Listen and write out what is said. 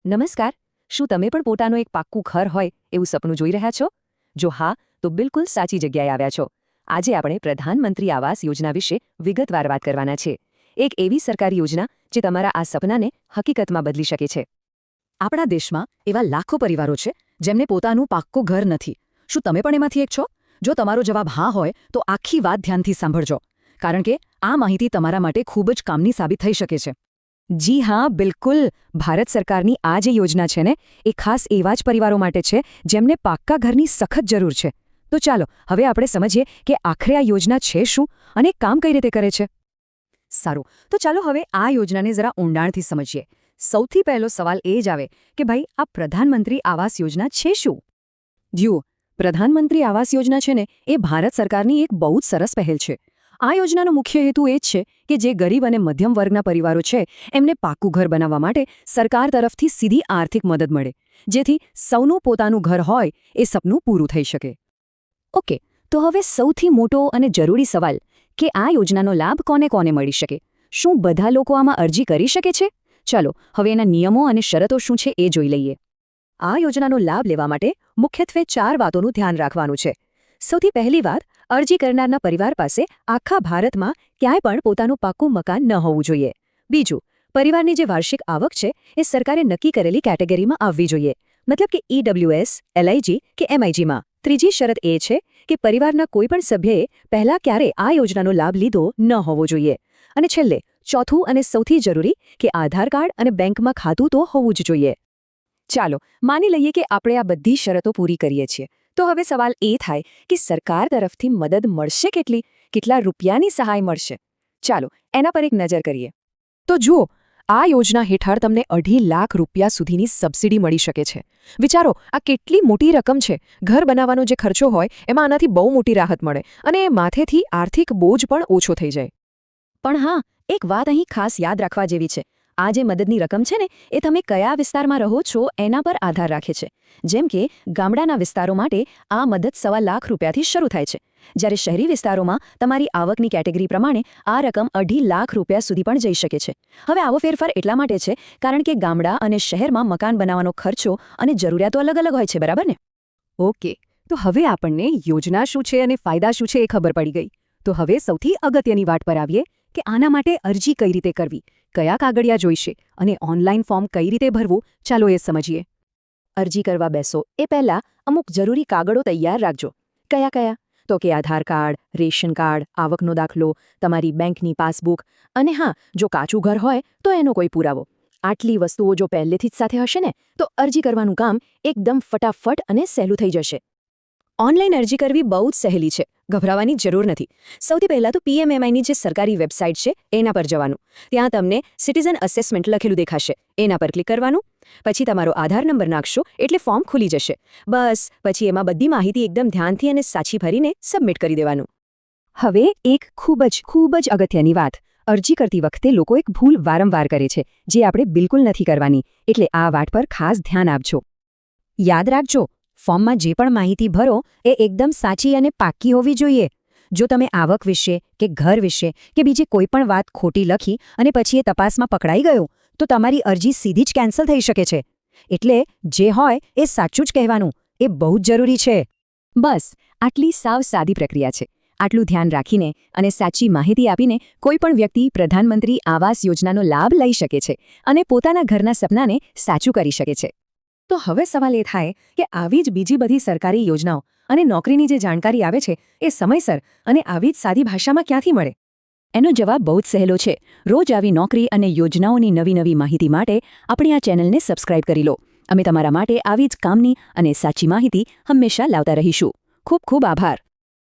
નમસ્કાર. શું તમે પણ પોતાનું એક પાક્કું ઘર હોય એવું સપનું જોઈ રહ્યા છો? જો હા, તો બિલકુલ સાચી જગ્યાએ આવ્યા છો. આજે આપણે પ્રધાનમંત્રી આવાસ યોજના વિશે વિગતવાર વાત કરવાના છે. એક એવી સરકારી યોજના જે તમારા આ સપનાને હકીકતમાં બદલી શકે છે. આપણા દેશમાં એવા લાખો પરિવારો છે જેમને પોતાનું પાક્કું ઘર નથી. શું તમે પણ એમાંથી એક છો? જો તમારો જવાબ હા હોય તો આખી વાત ધ્યાનથી સાંભળજો, કારણ કે આ માહિતી તમારા માટે ખૂબ જ કામની સાબિત થઈ શકે છે. જી હા, બિલકુલ. ભારત સરકારની આ જે યોજના છે ને, એ ખાસ એવા જ પરિવારો માટે છે જેમને પાક્કા ઘરની સખત જરૂર છે. તો ચાલો હવે આપણે સમજીએ કે આખરે આ યોજના છે શું અને કામ કઈ રીતે કરે છે. સારું, તો ચાલો હવે આ યોજનાને જરા ઊંડાણથી સમજીએ. સૌથી પહેલો સવાલ એ જ આવે કે ભાઈ, આ પ્રધાનમંત્રી આવાસ યોજના છે શું? જુઓ, પ્રધાનમંત્રી આવાસ યોજના છે ને, એ ભારત સરકારની એક બહુ જ સરસ પહેલ છે. આ યોજનાનો મુખ્ય હેતુ એ જ છે કે જે ગરીબ અને મધ્યમ વર્ગના પરિવારો છે એમને પાક્કું ઘર બનાવવા માટે સરકાર તરફથી સીધી આર્થિક મદદ મળે, જેથી સૌનું પોતાનું ઘર હોય એ સપનું પૂરું થઈ શકે. ઓકે, તો હવે સૌથી મોટો અને જરૂરી સવાલ કે આ યોજનાનો લાભ કોને કોને મળી શકે? શું બધા લોકો આમાં અરજી કરી શકે છે? ચાલો હવે એના નિયમો અને શરતો શું છે એ જોઈ લઈએ. આ યોજનાનો લાભ લેવા માટે મુખ્યત્વે 4 વાતોનું ધ્યાન રાખવાનું છે. સૌથી પહેલી વાત, અરજી કરનારના પરિવાર પાસે આખા ભારતમાં ક્યાંય પણ પોતાનું પાક્કું મકાન ન હોવું જોઈએ. બીજું, પરિવારની જે વાર્ષિક આવક છે એ સરકારે નક્કી કરેલી કેટેગરીમાં આવવી જોઈએ, મતલબ કે EWS, LIG કે MIGમાં. ત્રીજી શરત એ છે કે પરિવારના કોઈપણ સભ્યએ પહેલા ક્યારે આ યોજનાનો લાભ લીધો ન હોવો જોઈએ. અને છેલ્લે, ચોથું અને સૌથી જરૂરી કે આધાર કાર્ડ અને બેંકમાં ખાતું તો હોવું જ જોઈએ. ચાલો માની લઈએ કે આપણે આ બધી શરતો પૂરી કરીએ છીએ. તો હવે સવાલ એ થાય કે સરકાર તરફથી મદદ મળશે કેટલા રૂપિયાની સહાય મળશે? ચાલો એના પર એક નજર કરીએ. તો જુઓ, આ યોજના હેઠળ તમને 2.5 લાખ રૂપિયા સુધીની સબસિડી મળી શકે છે. વિચારો, આ કેટલી મોટી રકમ છે! ઘર બનાવવાનો જે ખર્ચો હોય એમાં આનાથી બહુ મોટી રાહત મળે અને માથેથી આર્થિક બોજ પણ ઓછો થઈ જાય. પણ હા, એક વાત અહીં ખાસ યાદ રાખવા જેવી છે. આ જે મદદની રકમ છે ને, એ તમે કયા વિસ્તારમાં રહો છો એના પર આધાર રાખે છે. જેમ કે ગામડાના વિસ્તારો માટે આ મદદ 1.25 લાખ રૂપિયાથી શરૂ થાય છે, જ્યારે શહેરી વિસ્તારોમાં તમારી આવકની કેટેગરી પ્રમાણે આ રકમ 2.5 લાખ રૂપિયા સુધી પણ જઈ શકે છે. હવે આવો ફેરફાર એટલા માટે છે કારણ કે ગામડા અને શહેરમાં મકાન બનાવવાનો ખર્ચો અને જરૂરિયાતો અલગ અલગ હોય છે, બરાબર ને? ઓકે, તો હવે આપણને યોજના શું છે અને ફાયદા શું છે એ ખબર પડી ગઈ. તો હવે સૌથી અગત્યની વાત પર આવીએ કે આના માટે અરજી કઈ રીતે કરવી, કયા કાગળિયા જોઈશે અને ઓનલાઈન ફોર્મ કઈ રીતે ભરવું, ચાલો એ સમજીએ. અરજી કરવા બેસો એ પહેલાં અમુક જરૂરી કાગળો તૈયાર રાખજો. કયા કયા? તો કે આધાર કાર્ડ, રેશન કાર્ડ, આવકનો દાખલો, તમારી બેંકની પાસબુક અને હા, જો કાચું ઘર હોય તો એનો કોઈ પુરાવો. આટલી વસ્તુઓ જો પહેલેથી જ સાથે હશે ને, તો અરજી કરવાનું કામ એકદમ ફટાફટ અને સહેલું થઈ જશે. ઓનલાઈન અરજી કરવી બહુ જ સહેલી છે, ગભરાવાની જરૂર નથી. સૌથી પહેલાં તો PMMIની જે સરકારી વેબસાઇટ છે એના પર જવાનું. ત્યાં તમને સિટીઝન અસેસમેન્ટ લખેલું દેખાશે, એના પર ક્લિક કરવાનું. પછી તમારો આધાર નંબર નાખશો એટલે ફોર્મ ખુલી જશે. બસ પછી એમાં બધી માહિતી એકદમ ધ્યાનથી અને સાચી ભરીને સબમિટ કરી દેવાનું. હવે એક ખૂબ જ અગત્યની વાત. અરજી કરતી વખતે લોકો એક ભૂલ વારંવાર કરે છે, જે આપણે બિલકુલ નથી કરવાની, એટલે આ વાત પર ખાસ ધ્યાન આપજો. યાદ રાખજો, ફોર્મમાં જે પણ માહિતી ભરો એ એકદમ સાચી અને પાક્કી હોવી જોઈએ. જો તમે આવક વિશે કે ઘર વિશે કે બીજી કોઈ પણ વાત ખોટી લખી અને પછી એ તપાસમાં પકડાઈ ગયો, તો તમારી અરજી સીધી જ કેન્સલ થઈ શકે છે. એટલે જે હોય એ સાચું જ કહેવાનું, એ બહુ જ જરૂરી છે. બસ આટલી સાવ સાદી પ્રક્રિયા છે. આટલું ધ્યાન રાખીને અને સાચી માહિતી આપીને કોઈ પણ વ્યક્તિ પ્રધાનમંત્રી આવાસ યોજનાનો લાભ લઈ શકે છે અને પોતાના ઘરના સપનાને સાચું કરી શકે છે. તો હવે સવાલ એ થાય કે આવી જ બીજી બધી સરકારી યોજનાઓ અને નોકરીની જે જાણકારી આવે છે એ સમયસર અને આવી જ સાદી ભાષામાં ક્યાંથી મળે? એનો જવાબ બહુ જ સહેલો છે. રોજ આવી નોકરી અને યોજનાઓની નવી માહિતી માટે આપણી આ ચેનલને સબસ્ક્રાઇબ કરી લો. અમે તમારા માટે આવી જ કામની અને સાચી માહિતી હંમેશા લાવતા રહીશું. ખૂબ ખૂબ આભાર.